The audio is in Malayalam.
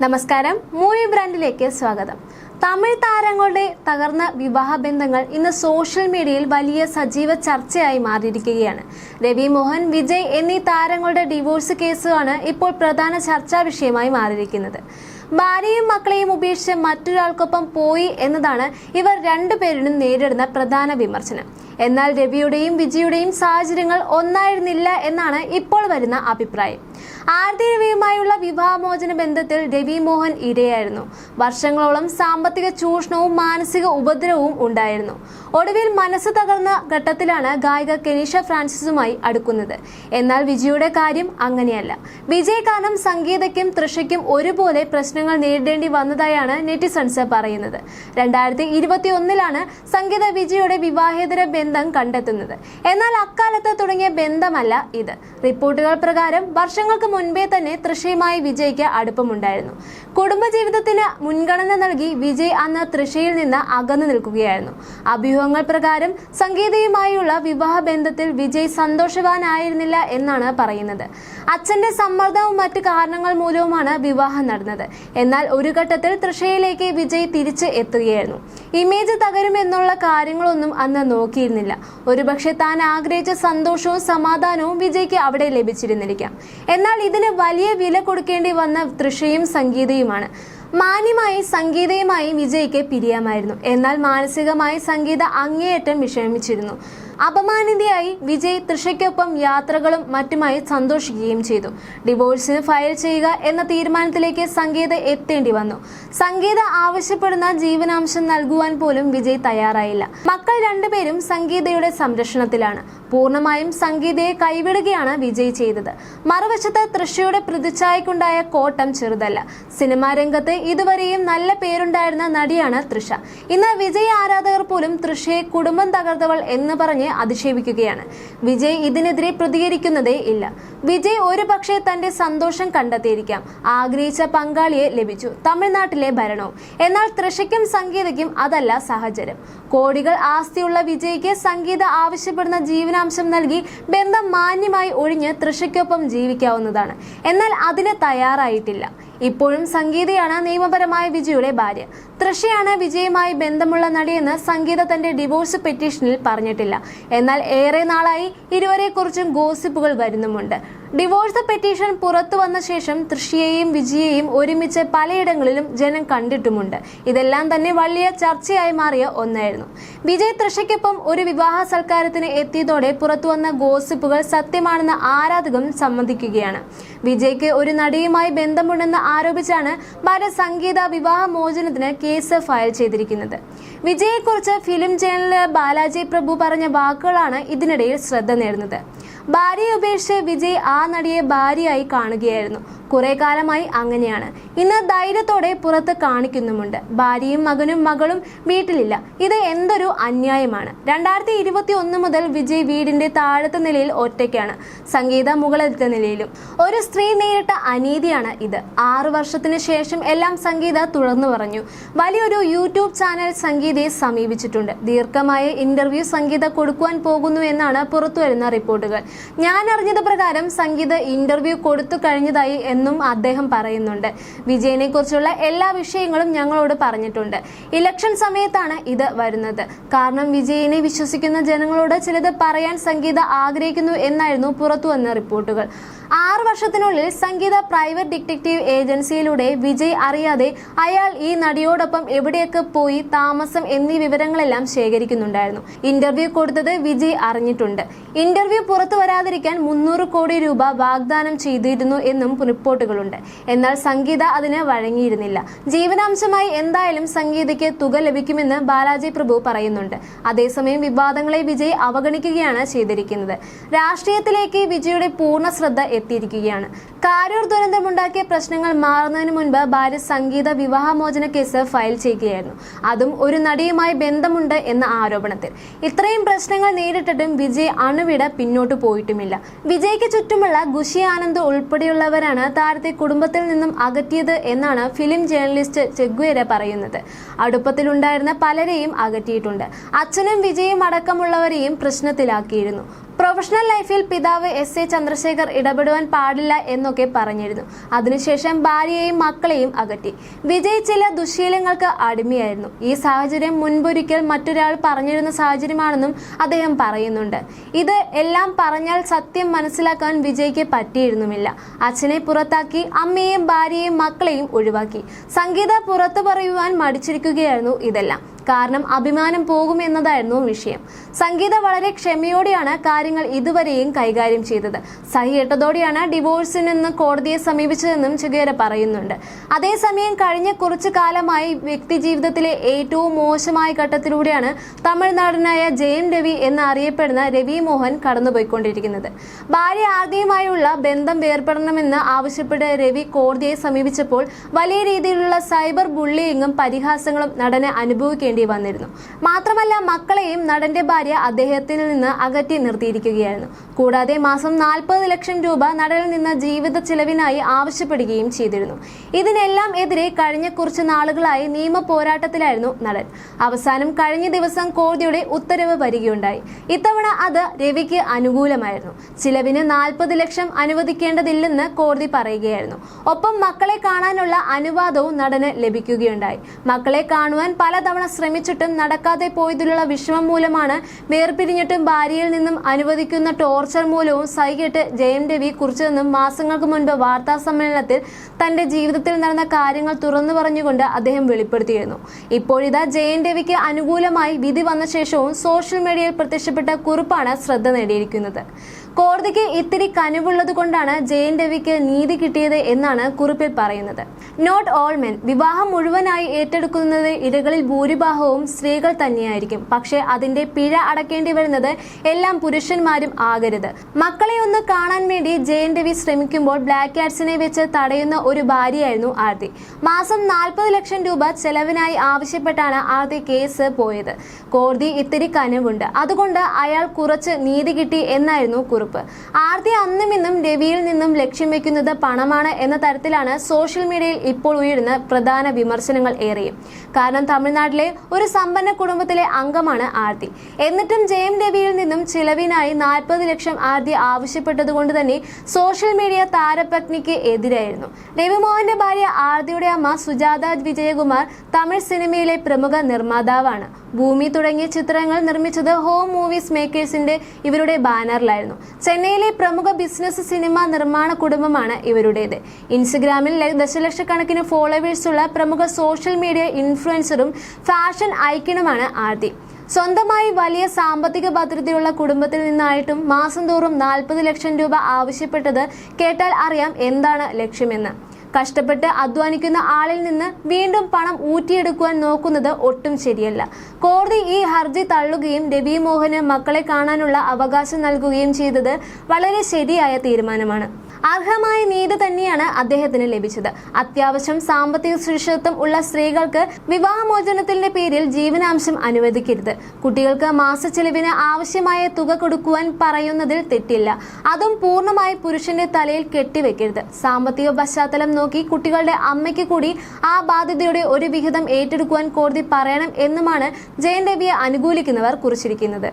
നമസ്കാരം, മൂവി ബ്രാൻഡിലേക്ക് സ്വാഗതം. തമിഴ് താരങ്ങളുടെ തകർന്ന വിവാഹ ബന്ധങ്ങൾ ഇന്ന് സോഷ്യൽ മീഡിയയിൽ വലിയ സജീവ ചർച്ചയായി മാറിയിരിക്കുകയാണ്. രവി മോഹൻ, വിജയ് എന്നീ താരങ്ങളുടെ ഡിവോഴ്സ് കേസുമാണ് ഇപ്പോൾ പ്രധാന ചർച്ചാ വിഷയമായി മാറിയിരിക്കുന്നത്. ഭാര്യയും മക്കളെയും ഉപേക്ഷിച്ച് മറ്റൊരാൾക്കൊപ്പം പോയി എന്നതാണ് ഇവർ രണ്ടുപേരും നേരിടുന്ന പ്രധാന വിമർശനം. എന്നാൽ രവിയുടെയും വിജയുടെയും സാഹചര്യങ്ങൾ ഒന്നായിരുന്നില്ല എന്നാണ് ഇപ്പോൾ വരുന്ന അഭിപ്രായം. ആർതി രവിയുമായുള്ള വിവാഹമോചന ബന്ധത്തിൽ രവി മോഹൻ ഇരയായിരുന്നു. വർഷങ്ങളോളം സാമ്പത്തിക ചൂഷണവും മാനസിക ഉപദ്രവവും ഉണ്ടായിരുന്നു. ഒടുവിൽ മനസ്സ് തകർന്ന ഘട്ടത്തിലാണ് ഗായിക കെനീഷ ഫ്രാൻസിസുമായി അടുക്കുന്നത്. എന്നാൽ വിജയുടെ കാര്യം അങ്ങനെയല്ല. വിജയ് കാരണം സംഗീതയ്ക്കും തൃഷയ്ക്കും ഒരുപോലെ പ്രശ്നങ്ങൾ നേരിടേണ്ടി വന്നതായാണ് നെറ്റിസൺസ് പറയുന്നത്. 2021 സംഗീത വിജയുടെ വിവാഹേതര ബന്ധം കണ്ടെത്തുന്നത്. എന്നാൽ അക്കാലത്ത് തുടങ്ങിയ ബന്ധമല്ല ഇത്. റിപ്പോർട്ടുകൾ പ്രകാരം വർഷങ്ങൾക്ക് മുൻപേ തന്നെ തൃഷയുമായി വിജയ്ക്ക് അടുപ്പമുണ്ടായിരുന്നു. കുടുംബജീവിതത്തിന് മുൻഗണന നൽകി വിജയ് അന്ന് തൃഷയിൽ നിന്ന് അകന്നു നിൽക്കുകയായിരുന്നു. അഭ്യൂഹങ്ങൾ പ്രകാരം സംഗീതയുമായുള്ള വിവാഹ ബന്ധത്തിൽ വിജയ് സന്തോഷവാനായിരുന്നില്ല എന്നാണ് പറയുന്നത്. അച്ഛന്റെ സമ്മർദ്ദവും മറ്റു കാരണങ്ങൾ മൂലവുമാണ് വിവാഹം നടന്നത്. എന്നാൽ ഒരു ഘട്ടത്തിൽ തൃഷയിലേക്ക് വിജയ് തിരിച്ച് എത്തുകയായിരുന്നു. ഇമേജ് തകരുമെന്നുള്ള കാര്യങ്ങളൊന്നും അന്ന് നോക്കിയിരുന്നില്ല. ഒരുപക്ഷെ താൻ ആഗ്രഹിച്ച സന്തോഷവും സമാധാനവും വിജയ്ക്ക് അവിടെ ലഭിച്ചിരുന്നിരിക്കാം. എന്നാൽ ഇതിന് വലിയ വില കൊടുക്കേണ്ടി വന്ന തൃഷയും സംഗീതയുമാണ്. മാന്യമായി സംഗീതയുമായി വിജയ്ക്ക് പിരിയാമായിരുന്നു. എന്നാൽ മാനസികമായി സംഗീത അങ്ങേയറ്റം വിഷമിച്ചിരുന്നു. അപമാനിതയായി വിജയ് തൃഷയ്ക്കൊപ്പം യാത്രകളും മറ്റുമായി സന്തോഷിക്കുകയും ചെയ്തു. ഡിവോഴ്സിന് ഫയൽ ചെയ്യുക എന്ന തീരുമാനത്തിലേക്ക് സംഗീത എത്തേണ്ടി വന്നു. സംഗീത ആവശ്യപ്പെടുന്ന ജീവനാംശം നൽകുവാൻ പോലും വിജയ് തയ്യാറായില്ല. മക്കൾ രണ്ടുപേരും സംഗീതയുടെ സംരക്ഷണത്തിലാണ്. പൂർണ്ണമായും സംഗീതയെ കൈവിടുകയാണ് വിജയ് ചെയ്തത്. മറുവശത്ത് തൃഷയുടെ പ്രതിച്ഛായക്കുണ്ടായ കോട്ടം ചെറുതല്ല. സിനിമാ രംഗത്ത് ഇതുവരെയും നല്ല പേരുണ്ടായിരുന്ന നടിയാണ് തൃഷ. ഇന്ന് വിജയ് ആരാധകർ പോലും തൃഷയെ കുടുംബം തകർത്തവൾ എന്ന് പറഞ്ഞ് അധിക്ഷേപിക്കുകയാണ്. വിജയ് ഇതിനെതിരെ പ്രതികരിക്കുന്നതേ ഇല്ല. വിജയ് ഒരു പക്ഷേ തന്റെ സന്തോഷം കണ്ടെത്തിയിരിക്കാം. ആഗ്രഹിച്ച പങ്കാളിയെ ലഭിച്ചു, തമിഴ്നാട്ടിലെ ഭരണവും. എന്നാൽ തൃഷയ്ക്കും സംഗീതയ്ക്കും അതല്ല സാഹചര്യം. കോടികൾ ആസ്തിയുള്ള വിജയ്ക്ക് സംഗീത ആവശ്യപ്പെടുന്ന ജീവനാംശം നൽകി ബന്ധം മാന്യമായി ഒഴിഞ്ഞ് തൃഷയ്ക്കൊപ്പം ജീവിക്കാവുന്നതാണ്. എന്നാൽ അതിന് തയ്യാറായിട്ടില്ല. ഇപ്പോഴും സംഗീതയാണ് നിയമപരമായ വിജയുടെ ഭാര്യ. തൃഷയാണ് വിജയുമായി ബന്ധമുള്ള നടിയെന്ന് സംഗീത തന്റെ ഡിവോഴ്സ് പെറ്റീഷനിൽ പറഞ്ഞിട്ടില്ല. എന്നാൽ ഏറെ നാളായി ഇരുവരെക്കുറിച്ചും ഗോസിപ്പുകൾ വരുന്നുമുണ്ട്. ഡിവോഴ്സ് പെറ്റീഷൻ പുറത്തു വന്ന ശേഷം തൃഷയെയും വിജയെയും ഒരുമിച്ച് പലയിടങ്ങളിലും ജനം കണ്ടിട്ടുമുണ്ട്. ഇതെല്ലാം തന്നെ വലിയ ചർച്ചയായി മാറിയ ഒന്നായിരുന്നു. വിജയ് തൃഷയ്ക്കൊപ്പം ഒരു വിവാഹ സൽക്കാരത്തിന് എത്തിയതോടെ പുറത്തുവന്ന ഗോസിപ്പുകൾ സത്യമാണെന്ന് ആരാധകരും സമ്മതിക്കുകയാണ്. വിജയ്ക്ക് ഒരു നടിയുമായി ബന്ധമുണ്ടെന്ന് ആരോപിച്ചാണ് ഭാര്യ സംഗീത വിവാഹമോചനത്തിന് കേസ് ഫയൽ ചെയ്തിരിക്കുന്നത്. വിജയെക്കുറിച്ച് ഫിലിം ജേണലിൽ ബാലാജി പ്രഭു പറഞ്ഞ വാക്കുകളാണ് ഇതിനിടയിൽ ശ്രദ്ധ നേടുന്നത്. ഭാര്യയെ ഉപേക്ഷിച്ച് വിജയ് ആ നടിയെ ഭാര്യയായി കാണുകയായിരുന്നു. കുറെ കാലമായി അങ്ങനെയാണ്. ഇന്ന് ധൈര്യത്തോടെ പുറത്ത് കാണിക്കുന്നുമുണ്ട്. ഭാര്യയും മകളും വീട്ടിലില്ല. ഇത് എന്തൊരു അന്യായമാണ്. 2021 മുതൽ വിജയ് വീടിന്റെ താഴത്തെ നിലയിൽ ഒറ്റയ്ക്കാണ്. സംഗീത മുകളിലത്തെ നിലയിലും. ഒരു സ്ത്രീ നേരിട്ട അനീതിയാണ് ഇത്. 6 വർഷത്തിന് ശേഷം എല്ലാം സംഗീത തുറന്നു പറഞ്ഞു. വലിയൊരു യൂട്യൂബ് ചാനൽ സംഗീതയെ സമീപിച്ചിട്ടുണ്ട്. ദീർഘമായ ഇന്റർവ്യൂ സംഗീത കൊടുക്കുവാൻ പോകുന്നു എന്നാണ് പുറത്തുവരുന്ന റിപ്പോർട്ടുകൾ. ഞാൻ അറിഞ്ഞത് പ്രകാരം സംഗീത ഇന്റർവ്യൂ കൊടുത്തു കഴിഞ്ഞതായി എന്നും അദ്ദേഹം പറയുന്നുണ്ട്. വിജയനെ കുറിച്ചുള്ള എല്ലാ വിഷയങ്ങളും ഞങ്ങളോട് പറഞ്ഞിട്ടുണ്ട്. ഇലക്ഷൻ സമയത്താണ് ഇത് വരുന്നത്. കാരണം വിജയനെ വിശ്വസിക്കുന്ന ജനങ്ങളോട് ചിലത് പറയാൻ സംഗീത ആഗ്രഹിക്കുന്നു എന്നായിരുന്നു പുറത്തുവന്ന റിപ്പോർട്ടുകൾ. 6 വർഷത്തിനുള്ളിൽ സംഗീത പ്രൈവറ്റ് ഡിറ്റക്റ്റീവ് ഏജൻസിയിലൂടെ വിജയ് അറിയാതെ അയാൾ ഈ നടിയോടൊപ്പം എവിടെയൊക്കെ പോയി താമസം എന്നീ വിവരങ്ങളെല്ലാം ശേഖരിക്കുന്നുണ്ടായിരുന്നു. ഇന്റർവ്യൂ കൊടുത്തത് വിജയ് അറിഞ്ഞിട്ടുണ്ട്. ഇന്റർവ്യൂ പുറത്തു വരാതിരിക്കാൻ 300 കോടി രൂപ വാഗ്ദാനം ചെയ്തിരുന്നു എന്നും റിപ്പോർട്ടുകളുണ്ട്. എന്നാൽ സംഗീത അതിന് വഴങ്ങിയിരുന്നില്ല. ജീവനാംശമായി എന്തായാലും സംഗീതയ്ക്ക് തുക ലഭിക്കുമെന്ന് ബാലാജി പ്രഭു പറയുന്നുണ്ട്. അതേസമയം വിവാദങ്ങളെ വിജയ് അവഗണിക്കുകയാണ് ചെയ്തിരിക്കുന്നത്. രാഷ്ട്രീയത്തിലേക്ക് വിജയുടെ പൂർണ്ണ ശ്രദ്ധ എത്തിയിരിക്കുകയാണ്. കാരൂർ ദുരന്തമുണ്ടാക്കിയ പ്രശ്നങ്ങൾ മാറുന്നതിന് മുൻപ് ഭാര്യ സംഗീത വിവാഹമോചന കേസ് ഫയൽ ചെയ്യുകയായിരുന്നു. അതും ഒരു നടിയുമായി ബന്ധമുണ്ട് എന്ന ആരോപണത്തിൽ. ഇത്രയും പ്രശ്നങ്ങൾ നേരിട്ടിട്ടും വിജയ് അണുവിട പിന്നോട്ട് പോയിട്ടുമില്ല. വിജയ്ക്ക് ചുറ്റുമുള്ള ഖുഷി ആനന്ദ് ഉൾപ്പെടെയുള്ളവരാണ് താരത്തെ കുടുംബത്തിൽ നിന്നും അകറ്റിയത് എന്നാണ് ഫിലിം ജേർണലിസ്റ്റ് ചെഗ്വേര പറയുന്നത്. അടുപ്പത്തിലുണ്ടായിരുന്ന പലരെയും അകറ്റിയിട്ടുണ്ട്. അച്ഛനും വിജയും അടക്കമുള്ളവരെയും പ്രശ്നത്തിലാക്കിയിരുന്നു. പ്രൊഫഷണൽ ലൈഫിൽ പിതാവ് എസ് ചന്ദ്രശേഖർ ഇടപെടുവാൻ പാടില്ല എന്നൊക്കെ പറഞ്ഞിരുന്നു. അതിനുശേഷം ഭാര്യയെയും മക്കളെയും അകറ്റി. വിജയ് ചില ദുശ്ശീലങ്ങൾക്ക് അടിമയായിരുന്നു. ഈ സാഹചര്യം മുൻപൊരിക്കൽ മറ്റൊരാൾ പറഞ്ഞിരുന്ന സാഹചര്യമാണെന്നും അദ്ദേഹം പറയുന്നുണ്ട്. ഇത് എല്ലാം പറഞ്ഞാൽ സത്യം മനസ്സിലാക്കാൻ വിജയ്ക്ക് പറ്റിയിരുന്നുമില്ല. അച്ഛനെ പുറത്താക്കി, അമ്മയെയും ഭാര്യയെയും മക്കളെയും ഒഴിവാക്കി. സംഗീത പുറത്തു പറയുവാൻ മടിച്ചിരിക്കുകയായിരുന്നു. ഇതെല്ലാം കാരണം അഭിമാനം പോകുമെന്നതായിരുന്നു വിഷയം. സംഗീത വളരെ ക്ഷമയോടെയാണ് കാര്യങ്ങൾ ഇതുവരെയും കൈകാര്യം ചെയ്തത്. സഹികെട്ടതോടെയാണ് ഡിവോഴ്സിനെന്ന് കോടതിയെ സമീപിച്ചതെന്നും ചെഗുവേര പറയുന്നുണ്ട്. അതേസമയം കഴിഞ്ഞ കുറച്ചു കാലമായി വ്യക്തി ജീവിതത്തിലെ ഏറ്റവും മോശമായ ഘട്ടത്തിലൂടെയാണ് തമിഴ്നാടനായ ജയം രവി എന്ന് അറിയപ്പെടുന്ന രവി മോഹൻ കടന്നുപോയിക്കൊണ്ടിരിക്കുന്നത്. ഭാര്യ ആദ്യമായുള്ള ബന്ധം വേർപെടണമെന്ന് ആവശ്യപ്പെട്ട് രവി കോടതിയെ സമീപിച്ചപ്പോൾ വലിയ രീതിയിലുള്ള സൈബർ ബുള്ളിയിങ്ങും പരിഹാസങ്ങളും നടന് അനുഭവിക്കേണ്ടി വന്നിരുന്നു. മാത്രമല്ല മക്കളെയും നടന്റെ ഭാര്യ അദ്ദേഹത്തിൽ നിന്ന് അകറ്റി നിർത്തിയിരിക്കുകയായിരുന്നു. കൂടാതെ മാസം 40 ലക്ഷം രൂപ നടനിൽ നിന്ന് ജീവിത ചിലവിനായി ആവശ്യപ്പെടുകയും ചെയ്തിരുന്നു. ഇതിനെല്ലാം എതിരെ കഴിഞ്ഞ കുറച്ച് നാളുകളായി നിയമ പോരാട്ടത്തിലായിരുന്നു നടൻ. അവസാനം കഴിഞ്ഞ ദിവസം കോടതിയുടെ ഉത്തരവ് വരികയുണ്ടായി. ഇത്തവണ അത് രവിക്ക് അനുകൂലമായിരുന്നു. ചിലവിന് 40 ലക്ഷം അനുവദിക്കേണ്ടതില്ലെന്ന് കോടതി പറയുകയായിരുന്നു. ഒപ്പം മക്കളെ കാണാനുള്ള അനുവാദവും നടന് ലഭിക്കുകയുണ്ടായി. മക്കളെ കാണുവാൻ പലതവണ ശ്രമിച്ചിട്ടും നടക്കാതെ പോയതിലുള്ള വിഷമം മൂലമാണ് വേർപിരിഞ്ഞിട്ടും ഭാര്യയിൽ നിന്നും അനുവദിക്കുന്ന ടോർച്ചർ മൂലവും സഹികെട്ട് ജയം രവി കുറിച്ചതെന്നും മാസങ്ങൾക്ക് മുൻപ് വാർത്താ സമ്മേളനത്തിൽ തന്റെ ജീവിതത്തിൽ നടന്ന കാര്യങ്ങൾ തുറന്നു പറഞ്ഞുകൊണ്ട് അദ്ദേഹം വെളിപ്പെടുത്തിയിരുന്നു. ഇപ്പോഴിതാ ജയം രവിക്ക് അനുകൂലമായി വിധി വന്ന ശേഷവും സോഷ്യൽ മീഡിയയിൽ പ്രത്യക്ഷപ്പെട്ട കുറിപ്പാണ് ശ്രദ്ധ നേടിയിരിക്കുന്നത്. കോടതിക്ക് ഇത്തിരി കനിവുള്ളത് കൊണ്ടാണ് ജയം രവിക്ക് നീതി കിട്ടിയത് എന്നാണ് കുറിപ്പിൽ പറയുന്നത്. Not all men. വിവാഹം മുഴുവനായി ഏറ്റെടുക്കുന്നത് ഇരകളിൽ ഭൂരിഭാഗവും സ്ത്രീകൾ തന്നെയായിരിക്കും. പക്ഷേ അതിന്റെ പിഴ അടക്കേണ്ടി വരുന്നത് എല്ലാം പുരുഷന്മാരും ആകരുത്. മക്കളെ ഒന്ന് കാണാൻ വേണ്ടി ജയം രവി ശ്രമിക്കുമ്പോൾ ബ്ലാക്ക് കാറ്റ്സിനെ വെച്ച് തടയുന്ന ഒരു ഭാര്യയായിരുന്നു ആർത്തി. മാസം 40 ലക്ഷം രൂപ ചെലവിനായി ആവശ്യപ്പെട്ടാണ് ആർത്തി കേസ് പോയത്. കോടതി ഇത്തിരി കനിവുണ്ട്, അതുകൊണ്ട് അയാൾ കുറച്ച് നീതി കിട്ടി എന്നായിരുന്നു കുറിപ്പ്. ആർത്തി അന്നും ഇന്നും രവിയിൽ നിന്നും ലക്ഷ്യം വെക്കുന്നത് പണമാണ് എന്ന തരത്തിലാണ് സോഷ്യൽ മീഡിയയിൽ ഇപ്പോൾ ഉയരുന്ന പ്രധാന വിമർശനങ്ങൾ ഏറെയും. കാരണം തമിഴ്നാട്ടിലെ ഒരു സമ്പന്ന കുടുംബത്തിലെ അംഗമാണ് ആർത്തി. എന്നിട്ടും ജയം രവിയിൽ നിന്നും ചിലവിനായി 40 ലക്ഷം ആർത്തി ആവശ്യപ്പെട്ടതുകൊണ്ട് തന്നെ സോഷ്യൽ മീഡിയ താരപത്നിക്ക് എതിരായിരുന്നു. രവിമോഹന്റെ ഭാര്യ ആർത്തിയുടെ അമ്മ സുജാത വിജയകുമാർ തമിഴ് സിനിമയിലെ പ്രമുഖ നിർമ്മാതാവാണ്. ഭൂമി തുടങ്ങിയ ചിത്രങ്ങൾ നിർമ്മിച്ചത് ഹോം മൂവീസ് മേക്കേഴ്സിന്റെ ഇവരുടെ ബാനറിലായിരുന്നു. ചെന്നൈയിലെ പ്രമുഖ ബിസിനസ് സിനിമ നിർമ്മാണ കുടുംബമാണ് ഇവരുടേത്. ഇൻസ്റ്റഗ്രാമിൽ ദശലക്ഷക്കണക്കിന് ഫോളോവേഴ്സുള്ള പ്രമുഖ സോഷ്യൽ മീഡിയ ഇൻഫ്ലുവൻസറും ഫാഷൻ ഐക്കണുമാണ് ആർത്തി. സ്വന്തമായി വലിയ സാമ്പത്തിക ഭദ്രതയുള്ള കുടുംബത്തിൽ നിന്നായിട്ടും മാസം തോറും 40 ലക്ഷം രൂപ ആവശ്യപ്പെട്ടത് കേട്ടാൽ അറിയാം എന്താണ് ലക്ഷ്യമെന്ന്. കഷ്ടപ്പെട്ട് അധ്വാനിക്കുന്ന ആളിൽ നിന്ന് വീണ്ടും പണം ഊറ്റിയെടുക്കുവാൻ നോക്കുന്നത് ഒട്ടും ശരിയല്ല. കോടതി ഈ ഹർജി തള്ളുകയും രവി മോഹന് മക്കളെ കാണാനുള്ള അവകാശം നൽകുകയും ചെയ്തത് വളരെ ശരിയായ തീരുമാനമാണ്. അർഹമായ നീതി തന്നെയാണ് അദ്ദേഹത്തിന് ലഭിച്ചത്. അത്യാവശ്യം സാമ്പത്തിക സുരക്ഷിതത്വം ഉള്ള സ്ത്രീകൾക്ക് വിവാഹമോചനത്തിന്റെ പേരിൽ ജീവനാംശം അനുവദിക്കരുത്. കുട്ടികൾക്ക് മാസച്ചെലവിന് ആവശ്യമായ തുക കൊടുക്കുവാൻ പറയുന്നതിൽ തെറ്റില്ല. അതും പൂർണ്ണമായി പുരുഷന്റെ തലയിൽ കെട്ടിവെക്കരുത്. സാമ്പത്തിക പശ്ചാത്തലം നോക്കി കുട്ടികളുടെ അമ്മയ്ക്ക് കൂടി ആ ബാധ്യതയുടെ ഒരു വിഹിതം ഏറ്റെടുക്കുവാൻ കോടതി പറയണം എന്നുമാണ് ജയം രവിയെ അനുകൂലിക്കുന്നവർ കുറിച്ചിരിക്കുന്നത്.